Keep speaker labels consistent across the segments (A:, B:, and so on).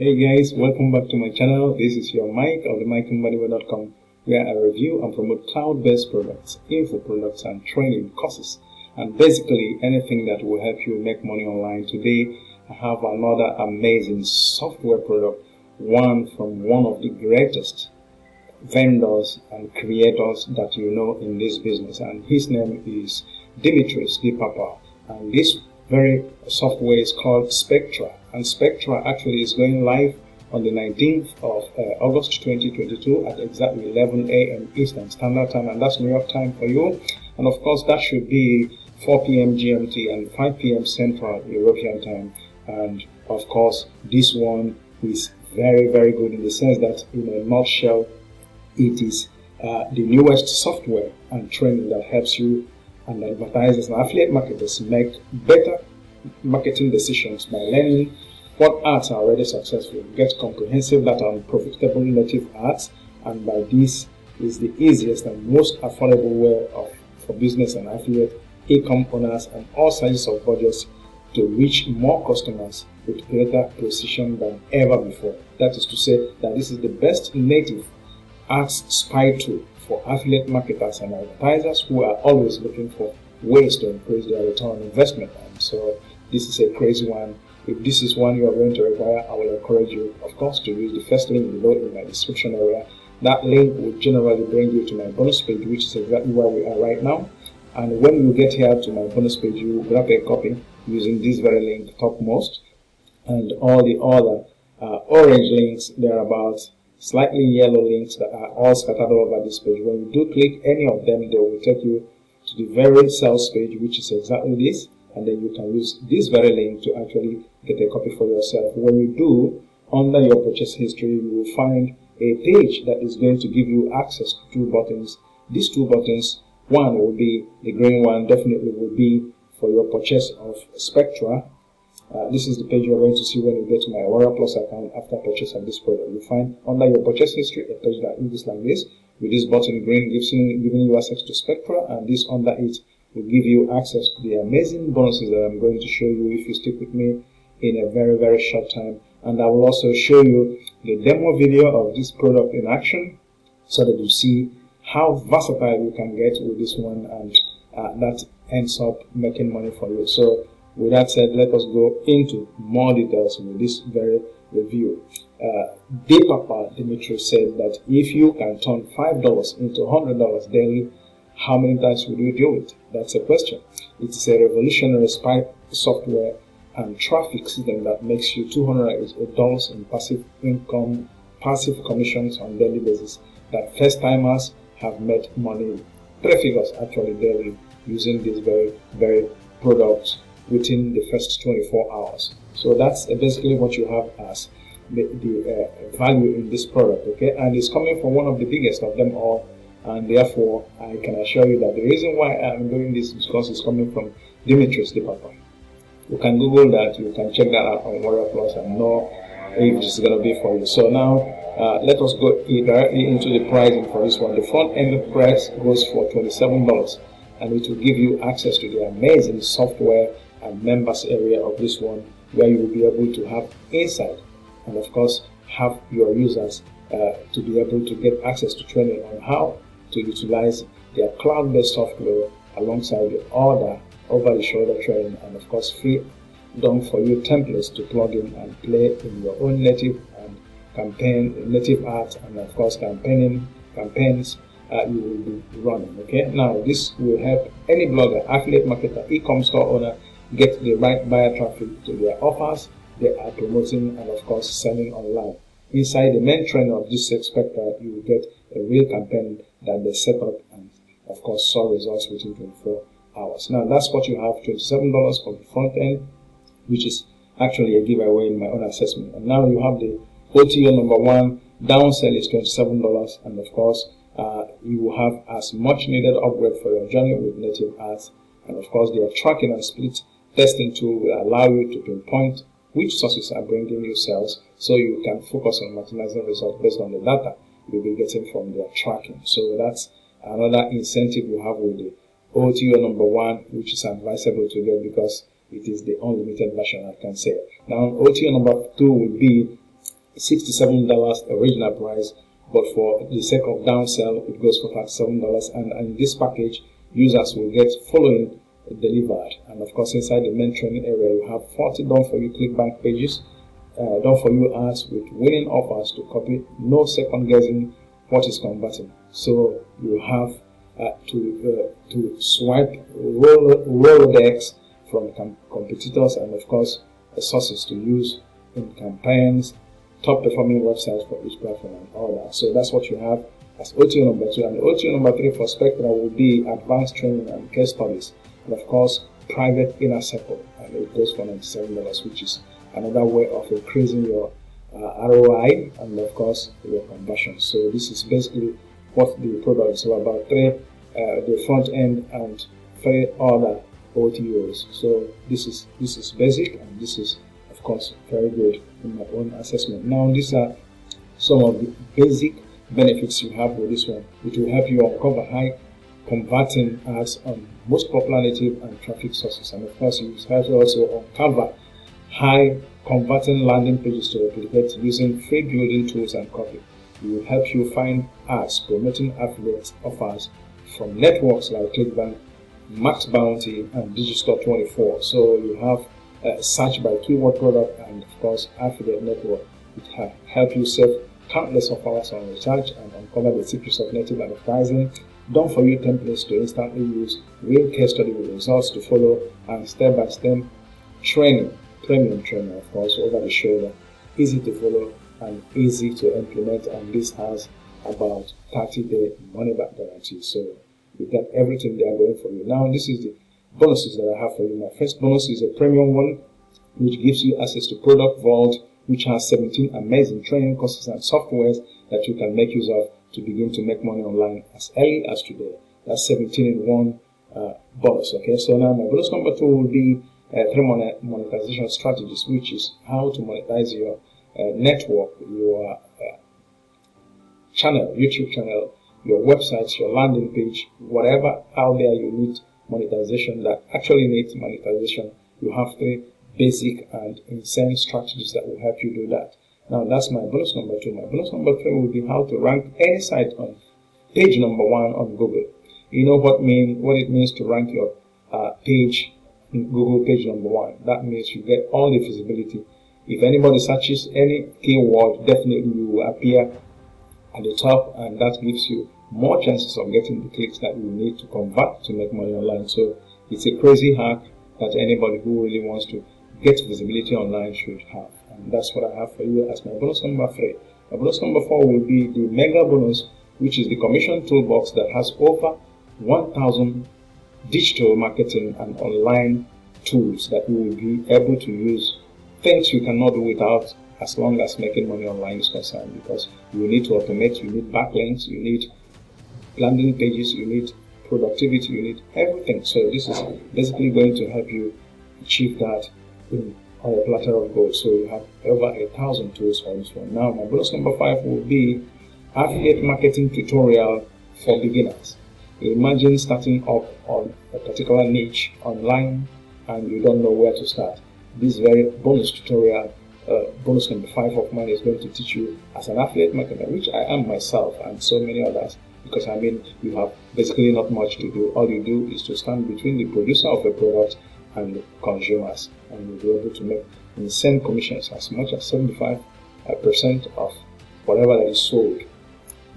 A: Hey guys, welcome back to my channel. This is your Mike of the Mbadiwe.com, where I review and promote cloud-based products, info products and training courses, and basically anything that will help you make money online. Today I have another amazing software product, one from one of the greatest vendors and creators that you know in this business, and his name is Dimitris Dipapa, and this very software is called Spectra, and Spectra actually is going live on the 19th of August 2022 at exactly 11 a.m. Eastern Standard Time, and that's New York time for you, and of course that should be 4 p.m. GMT and 5 p.m. Central European time. And of course this one is very good in the sense that, in a nutshell, it is the newest software and training that helps you and advertisers and affiliate marketers make better marketing decisions by learning what ads are already successful, get comprehensive data on profitable native ads, and by this is the easiest and most affordable way for business and affiliate e-com owners and all sizes of budgets to reach more customers with greater precision than ever before. That is to say that this is the best native ads spy tool for affiliate marketers and advertisers who are always looking for ways to increase their return on investment. And so this is a crazy one. If this is one you are going to require, I will encourage you, of course, to use the first link below in my description area. That link will generally bring you to my bonus page, which is exactly where we are right now. And when you get here to my bonus page, you will grab a copy using this very link topmost, and all the other orange links thereabouts, slightly yellow links that are all scattered all over this page. When you do click any of them, they will take you to the very sales page, which is exactly this, and then you can use this very link to actually get a copy for yourself. When you do, under your purchase history, you will find a page that is going to give you access to two buttons. These two buttons, one will be the green one, definitely will be for your purchase of Spectra. This is the page you're going to see when you get to my Warrior Plus account after purchase of this product. You find under your purchase history a page that looks like this, with this button green giving you access to Spectra, and this under it will give you access to the amazing bonuses that I'm going to show you if you stick with me in a very short time. And I will also show you the demo video of this product in action so that you see how versatile you can get with this one, and that ends up making money for you. So with that said, let us go into more details with this very review. Dipapa Dimitri said that if you can turn $5 into $100 daily, how many times would you do it? That's a question. It's a revolutionary spy software and traffic system that makes you $208 in passive income, passive commissions on daily basis, that first timers have made money, 3 figures actually daily, using this very product within the first 24 hours. So that's basically what you have as the value in this product, okay? And it's coming from one of the biggest of them all, and therefore I can assure you that the reason why I'm doing this is because it's coming from Dimitris Dipapa. You can Google that, you can check that out on Warrior Plus and know if this is going to be for you. So now let us go directly into the pricing for this one. The front end price goes for $27, and it will give you access to the amazing software and members area of this one, where you will be able to have insight and of course have your users to be able to get access to training on how to utilize their cloud-based software alongside the other over-the-shoulder training, and of course free done for you templates to plug in and play in your own native and native ads, and of course campaigns you will be running. Okay, now this will help any blogger, affiliate marketer, e-com store owner get the right buyer traffic to their offers they are promoting, and of course selling online. Inside the main training of this Spectra, you will get a real campaign that they set up and of course saw results within 24 hours. Now that's what you have, $27 for the front end, which is actually a giveaway in my own assessment. And now you have the OTO number one, downsell is $27, and of course you will have as much needed upgrade for your journey with native ads, and of course their tracking and split testing tool will allow you to pinpoint which sources are bringing you sales, so you can focus on maximizing results based on the data you'll be getting from their tracking. So that's another incentive you have with the OTO number one, which is advisable to get because it is the unlimited version, I can say. Now OTO number two will be $67 original price, but for the sake of downsell, it goes for $37. And in this package, users will get following delivered. And of course, inside the main training area, you have 40 done for you clickbank pages, done for you ads with winning offers to copy, no second guessing what is converting. So you have to swipe Rolodex from competitors, and of course sources to use in campaigns, top performing websites for each platform, and all that. So that's what you have as OTO number 2. And OTO number 3 for Spectra will be advanced training and case studies, and of course private inner circle, and it goes for $97, which is another way of increasing your ROI and of course your conversion. So this is basically what the product is all about. 3 the front end, and 3 other OTOs. So this is basic, and this is of course very good in my own assessment. Now these are some of the basic benefits you have with this one. It will help you uncover high converting ads on most popular native and traffic sources, and of course you have to also uncover high converting landing pages to replicate using free building tools and copy. It will help you find ads promoting affiliate offers from networks like ClickBank, Max Bounty, and Digistore24. So you have search by keyword product and of course affiliate network. It will help you save countless of hours on research and uncover the secrets of native advertising. Done for you templates to instantly use, real case study with results to follow, and step-by-step training, premium training of course, over the shoulder, easy to follow and easy to implement. And this has about 30-day money back guarantee. So you got everything they are going for you. Now this is the bonuses that I have for you. My first bonus is a premium one, which gives you access to Product Vault, which has 17 amazing training courses and softwares that you can make use of to begin to make money online as early as today. That's 17 in one bonus. Okay, so now my bonus number 2 will be 3 monetization strategies, which is how to monetize your network, your channel, YouTube channel, your websites, your landing page, whatever out there you need monetization that actually needs monetization. You have 3 basic and insane strategies that will help you do that. Now that's my bonus number 2. My bonus number 3 will be how to rank any site on page number 1 on Google. You know what it means to rank your page in Google page number 1. That means you get all the visibility. If anybody searches any keyword, definitely you will appear at the top, and that gives you more chances of getting the clicks that you need to convert to make money online. So it's a crazy hack that anybody who really wants to get visibility online should have. And that's what I have for you as my bonus number 3. My bonus number 4 will be the mega bonus, which is the commission toolbox that has over 1,000 digital marketing and online tools that you will be able to use, things you cannot do without as long as making money online is concerned, because you need to automate, you need backlinks, you need landing pages, you need productivity, you need everything. So this is basically going to help you achieve that on a platter of gold. So you have over 1,000 tools for this one. Now my bonus number 5 will be affiliate marketing tutorial for beginners. Imagine starting up on a particular niche online and you don't know where to start. This very bonus tutorial, bonus number 5 of mine, is going to teach you as an affiliate marketer, which I am myself and so many others, because I mean you have basically not much to do. All you do is to stand between the producer of a product and the consumers, and you'll be able to make insane commissions as much as 75% of whatever that is sold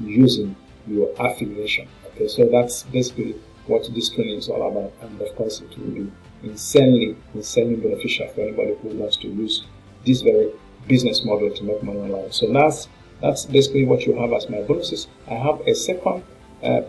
A: using your affiliation. Okay, so that's basically what this training is all about, and of course it will be insanely beneficial for anybody who wants to use this very business model to make money online. So that's basically what you have as my bonuses. I have a second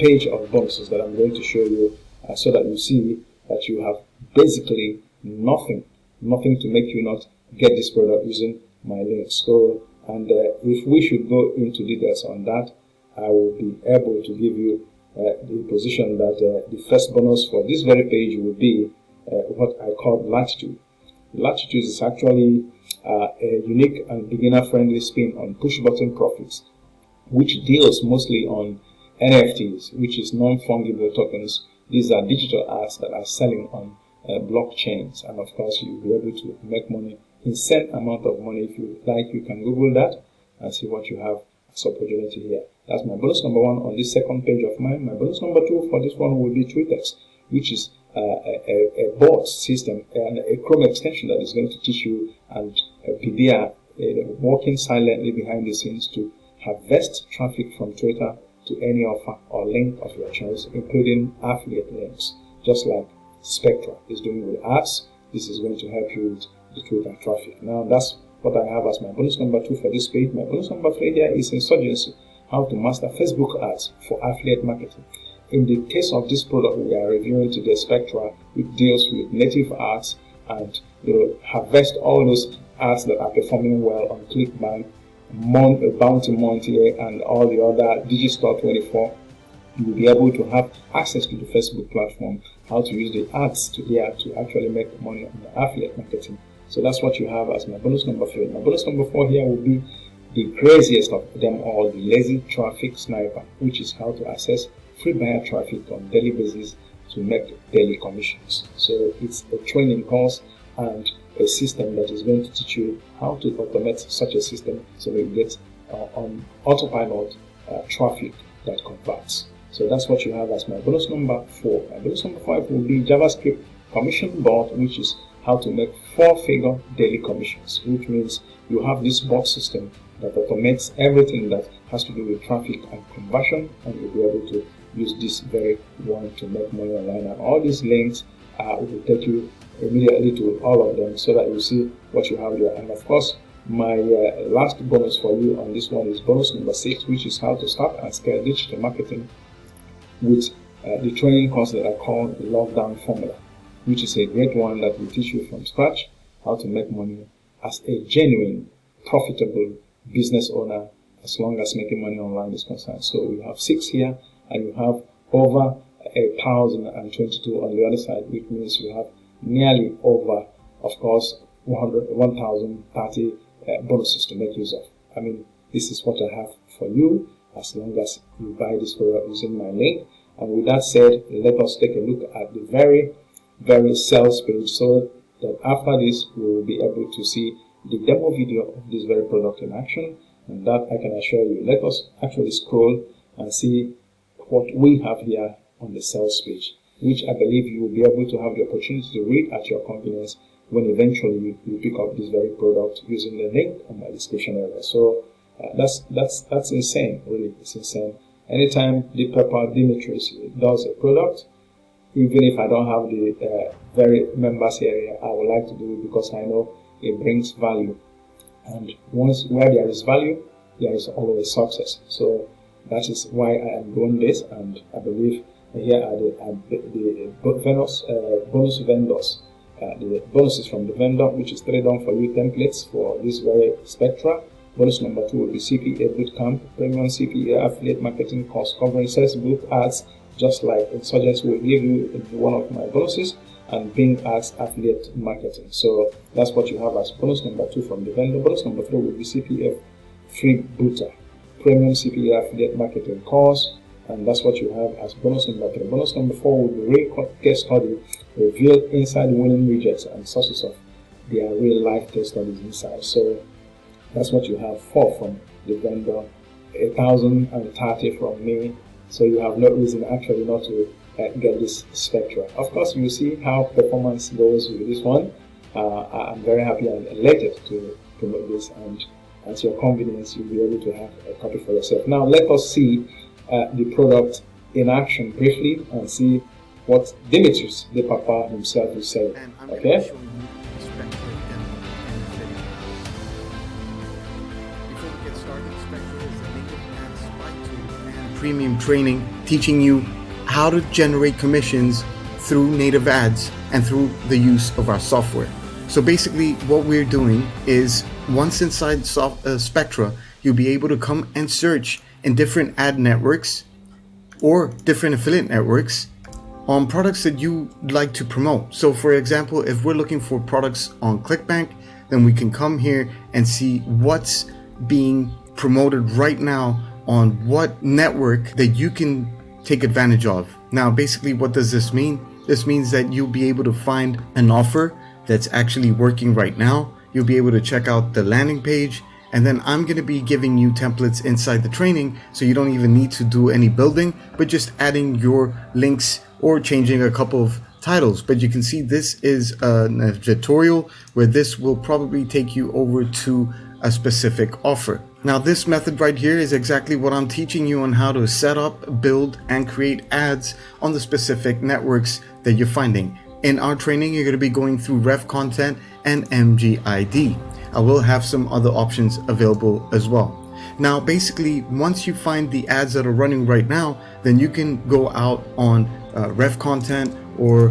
A: page of bonuses that I'm going to show you so that you see that you have basically nothing to make you not get this product using my links. So, and if we should go into details on that, I will be able to give you the position that the first bonus for this very page will be what I call Latitude. Latitude is actually a unique and beginner-friendly spin on push-button profits, which deals mostly on NFTs, which is non-fungible tokens. These are digital assets that are selling on blockchains, and of course you'll be able to make money, insane amount of money. If you like, you can Google that and see what you have as opportunity here. That's my bonus number 1 on this second page of mine. My bonus number 2 for this one will be Tweetex, which is a bot system and a Chrome extension that is going to teach you and be there working silently behind the scenes to harvest traffic from Twitter to any offer or link of your choice, including affiliate links, just like Spectra is doing with ads. This is going to help you with the Twitter traffic. Now, that's what I have as my bonus number 2 for this page. My bonus number 3 here is Insurgency, how to master Facebook ads for affiliate marketing. In the case of this product we are reviewing today, Spectra, it deals with native ads, and you harvest all those ads that are performing well on ClickBank, Bounty Monty, and all the other Digital 24. You will be able to have access to the Facebook platform, how to use the ads to actually make money on the affiliate marketing. So that's what you have as my bonus number 3. My bonus number 4 here will be the craziest of them all, the lazy traffic sniper, which is how to access free buyer traffic on daily basis to make daily commissions. So it's a training course and a system that is going to teach you how to automate such a system so that you get on autopilot traffic that converts. So that's what you have as my bonus number 4. My bonus number 5 will be JavaScript commission bot, which is how to make 4-figure daily commissions, which means you have this bot system that automates everything that has to do with traffic and conversion, and you'll be able to use this very one to make money online. And all these links will take you immediately to all of them so that you see what you have there. And of course, my last bonus for you on this one is bonus number 6, which is how to start and scale digital marketing with the training course that I call the Lockdown Formula, which is a great one that will teach you from scratch how to make money as a genuine, profitable business owner as long as making money online is concerned. So we have 6 here, and you have over 1,022 on the other side, which means you have nearly over, of course, 1,030 bonuses to make use of. I mean, this is what I have for you as long as you buy this product using my link. And with that said, let us take a look at the very sales page so that after this we will be able to see the demo video of this very product in action, and that I can assure you. Let us actually scroll and see what we have here on the sales page, which I believe you will be able to have the opportunity to read at your convenience when eventually you pick up this very product using the link on my description area. So that's insane, really. It's insane. Anytime the Pepper Dimitris does a product, even if I don't have the very members area, I would like to do it because I know it brings value. And once where there is value, there is always success. So that is why I am doing this, and I believe here are the bonus vendors, the bonuses from the vendor, which is 3 done for you templates for this very Spectra. Bonus number 2 will be CPA Bootcamp, Premium CPA Affiliate Marketing Course covering sales book ads, just like Insurgency will give you in one of my bonuses, and Bing Ads Affiliate Marketing. So that's what you have as bonus number 2 from the vendor. Bonus number 3 will be CPF Free Booter, Premium CPA Affiliate Marketing Course, and that's what you have as bonus number 3. Bonus number 4 will be real case study, reveal inside winning widgets and sources of their real life case studies inside. So that's what you have 4 from the vendor, 1,030 from me. So you have no reason actually not to get this Spectra. Of course, you see how performance goes with this one. I'm very happy and elated to promote this, and at your convenience, you'll be able to have a copy for yourself. Now, let us see the product in action briefly and see what Dimitris, the Papa himself, is saying. Okay?
B: Premium training teaching you how to generate commissions through native ads and through the use of our software. So basically what we're doing is, once inside Spectra, you'll be able to come and search in different ad networks or different affiliate networks on products that you like to promote. So for example, if we're looking for products on ClickBank, then we can come here and see what's being promoted right now on what network that you can take advantage of. Now, basically, what does this mean? This means that you'll be able to find an offer that's actually working right now. You'll be able to check out the landing page And then I'm going to be giving you templates inside the training, so you don't even need to do any building, but just adding your links or changing a couple of titles. But you can see this is a tutorial where this will probably take you over to a specific offer. Now this method right here is exactly what I'm teaching you on how to set up, build, and create ads on the specific networks that you're finding. In our training, you're going to be going through Ref Content and MGID. I will have some other options available as well. Now, basically, once you find the ads that are running right now, then you can go out on Ref Content or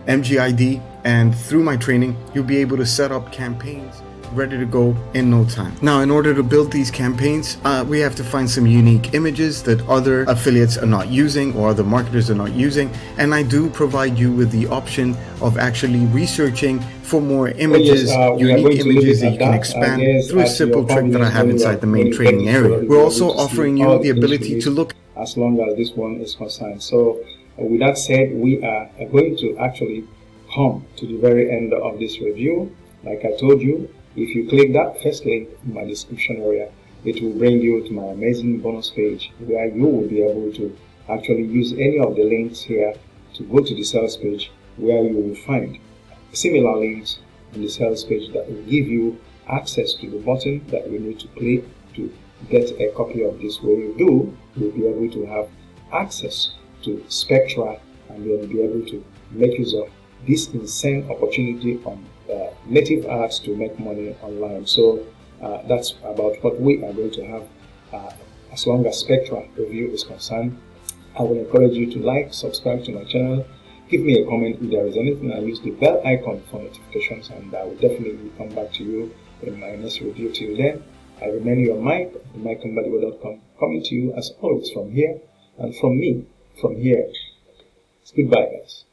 B: MGID, and through my training, you'll be able to set up campaigns ready to go in no time. Now, in order to build these campaigns, we have to find some unique images that other affiliates are not using or other marketers are not using, and I do provide you with the option of actually researching for more images, unique images that you can expand through a simple trick that I have inside the main training area. We're also offering you the ability to look
A: as long as this one is concerned. So with that said, we are going to actually come to the very end of this review. Like I told you, if you click that first link in my description area, it will bring you to my amazing bonus page where you will be able to actually use any of the links here to go to the sales page, where you will find similar links on the sales page that will give you access to the button that you need to click to get a copy of this. When you do, you'll be able to have access to Spectra and then be able to make use of this insane opportunity on native ads to make money online. So that's about what we are going to have as long as Spectra review is concerned. I will encourage you to like, subscribe to my channel, give me a comment if there is anything. I use the bell icon for notifications, and I will definitely come back to you in my next review. Till then, I remain your Mike at Mbadiwe.com, coming to you as always from here, and from me from here. It's goodbye, guys.